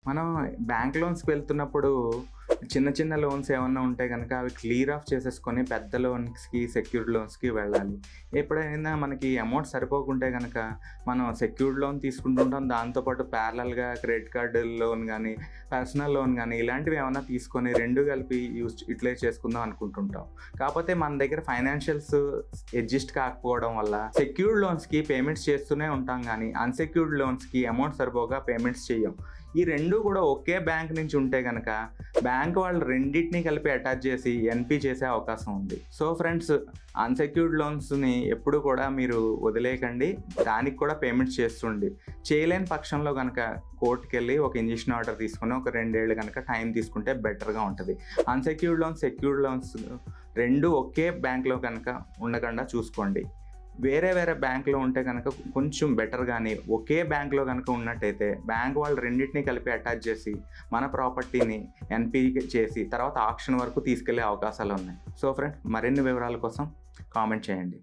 మనం బ్యాంక్ లోన్స్‌కి వెళ్తున్నప్పుడు చిన్న చిన్న లోన్స్ ఏమన్నా ఉంటే గనక అవి క్లియర్ ఆఫ్ చేసేసుకొని పెద్ద లోన్స్‌కి, సెక్యూర్డ్ లోన్స్‌కి వెళ్ళాలి. ఎప్పుడైనా మనకి అమౌంట్ సరిపోకుంటే గనక మనం సెక్యూర్డ్ లోన్ తీసుకుంటుంటాం. దాంతో పాటు ప్యారలల్‌గా క్రెడిట్ కార్డ్ లోన్ గానీ, పర్సనల్ లోన్ గానీ ఇలాంటివి ఏమన్నా తీసుకొని 2 కలిపి యుటిలైజ్ చేసుకుందాం అనుకుంటుంటాం. కాపోతే మన దగ్గర ఫైనాన్షియల్స్ అడ్జస్ట్ కాకపోవడం వల్ల సెక్యూర్డ్ లోన్స్‌కి పేమెంట్స్ చేస్తూనే ఉంటాం గానీ, అన్‌సెక్యూర్డ్ లోన్స్‌కి అమౌంట్ సరిపోక పేమెంట్స్ చెయ్యం. ఈ 2 కూడా ఒకే బ్యాంక్ నుంచి ఉంటే గనక బ్యాంక్ వాళ్ళు రెండిటిని కలిపి అటాచ్ చేసి ఎన్‌పీ చేసే అవకాశం ఉంది. సో ఫ్రెండ్స్, అన్‌సెక్యూర్డ్ లోన్స్‌ని ఎప్పుడు కూడా మీరు వదిలేయకండి. దానికి కూడా పేమెంట్స్ చేస్తుండి. చేయలేని పక్షంలో గనక కోర్ట్‌కెళ్ళి ఒక ఇంజెక్షన్ ఆర్డర్ తీసుకొని ఒక 2 ఏళ్ళు గనక టైం తీసుకుంటే బెటర్‌గా ఉంటది. అన్‌సెక్యూర్డ్ లోన్స్, సెక్యూర్డ్ లోన్స్ 2 ఒకే బ్యాంక్‌లో గనక ఉండకుండా చూసుకోండి. వేరే వేరే బ్యాంక్‌లో ఉంటే గనక కొంచెం బెటర్ గానీ, ఒకే బ్యాంక్‌లో గనక ఉన్నట్టయితే బ్యాంక్ వాళ్ళు రెండిటిని కలిపి అటాచ్ చేసి మన ప్రాపర్టీని ఎన్‌పీ చేసి తర్వాత ఆక్షన్ వరకు తీసుకెళ్లే అవకాశాలున్నాయి. సో ఫ్రెండ్స్, మరిన్ని వివరాల కోసం కామెంట్ చేయండి.